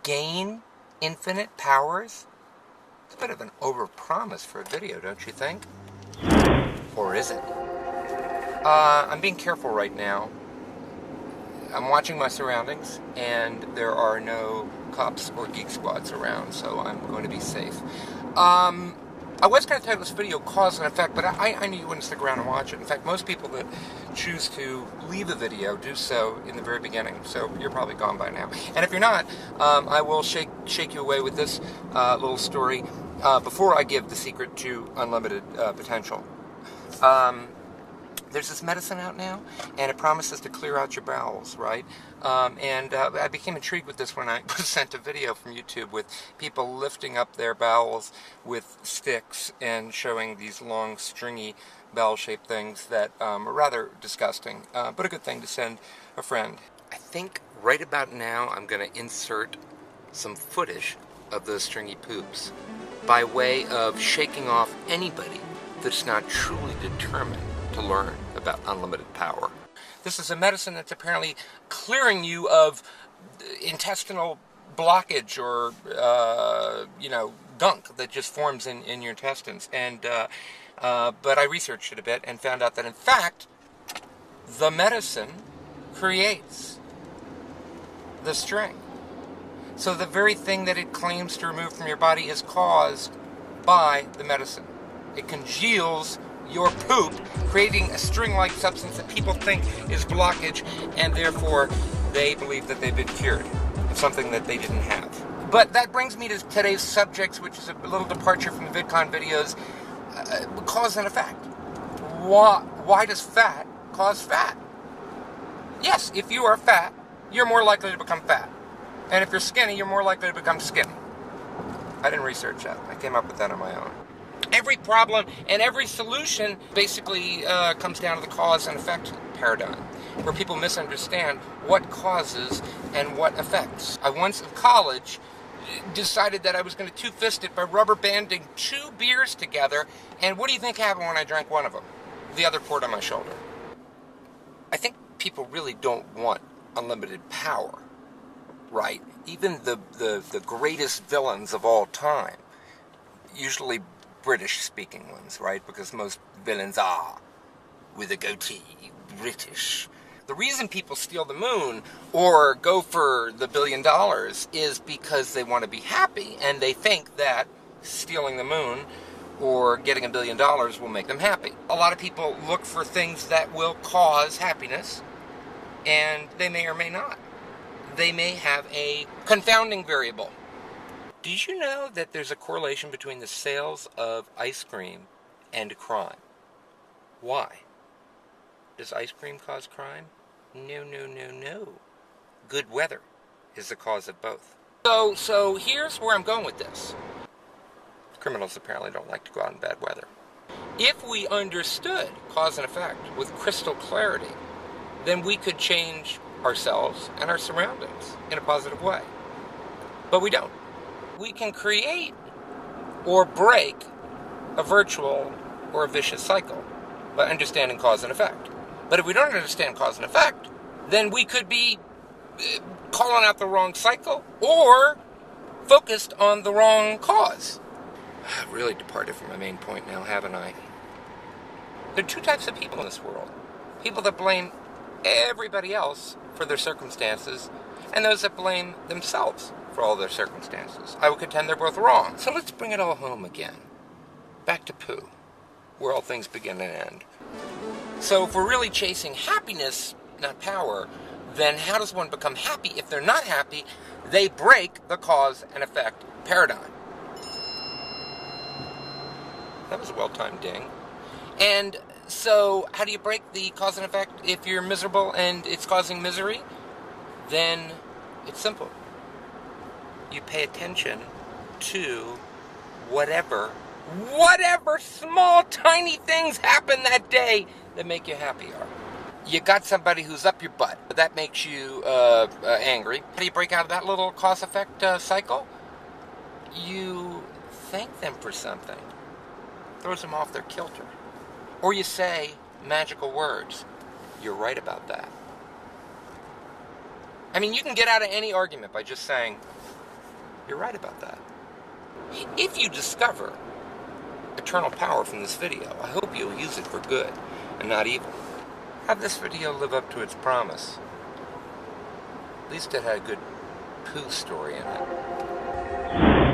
gain infinite powers? It's a bit of an overpromise for a video, don't you think? Or is it? I'm being careful right now. I'm watching my surroundings, and there are no cops or Geek Squads around, so I'm going to be safe. I was going to title this video Cause and Effect, but I knew you wouldn't stick around and watch it. In fact, most people that choose to leave a video do so in the very beginning, so you're probably gone by now. And if you're not, I will shake you away with this little story before I give the secret to unlimited potential. There's this medicine out now, and it promises to clear out your bowels, right? I became intrigued with this when I was sent a video from YouTube with people lifting up their bowels with sticks and showing these long, stringy, bowel-shaped things that are rather disgusting, but a good thing to send a friend. I think right about now I'm going to insert some footage of those stringy poops by way of shaking off anybody that's not truly determined to learn about unlimited power. This is a medicine that's apparently clearing you of intestinal blockage or, gunk that just forms in your intestines. But I researched it a bit and found out that, in fact, the medicine creates the string. So the very thing that it claims to remove from your body is caused by the medicine. It congeals your poop, creating a string-like substance that people think is blockage, and therefore they believe that they've been cured of something that they didn't have. But that brings me to today's subject, which is a little departure from the VidCon videos, cause and effect. Why does fat cause fat? Yes, if you are fat, you're more likely to become fat. And if you're skinny, you're more likely to become skinny. I didn't research that. I came up with that on my own. Every problem and every solution basically comes down to the cause and effect paradigm, where people misunderstand what causes and what affects. I once in college decided that I was going to two-fist it by rubber banding 2 beers together, and what do you think happened when I drank one of them? The other poured on my shoulder. I think people really don't want unlimited power, right? Even the greatest villains of all time, usually British-speaking ones, right? Because most villains are, with a goatee, British. The reason people steal the moon or go for the $1 billion is because they want to be happy, and they think that stealing the moon or getting $1 billion will make them happy. A lot of people look for things that will cause happiness, and they may or may not. They may have a confounding variable. Did you know that there's a correlation between the sales of ice cream and crime? Why? Does ice cream cause crime? No, no, no, no. Good weather is the cause of both. So here's where I'm going with this. Criminals apparently don't like to go out in bad weather. If we understood cause and effect with crystal clarity, then we could change ourselves and our surroundings in a positive way. But we don't. We can create or break a virtual or a vicious cycle by understanding cause and effect. But if we don't understand cause and effect, then we could be calling out the wrong cycle or focused on the wrong cause. I've really departed from my main point now, haven't I? There are 2 types of people in this world. People that blame everybody else for their circumstances, and those that blame themselves for all their circumstances. I would contend they're both wrong. So let's bring it all home again. Back to poo, where all things begin and end. So if we're really chasing happiness, not power, then how does one become happy? If they're not happy, they break the cause and effect paradigm. That was a well-timed ding. And so how do you break the cause and effect? If you're miserable and it's causing misery, then it's simple. You pay attention to whatever small, tiny things happen that day that make you happier. You got somebody who's up your butt, but that makes you angry. How do you break out of that little cause-effect cycle? You thank them for something. Throws them off their kilter. Or you say magical words. You're right about that. I mean, you can get out of any argument by just saying, You're right about that. If you discover eternal power from this video, I hope you'll use it for good and not evil. Have this video live up to its promise. At least it had a good poo story in it.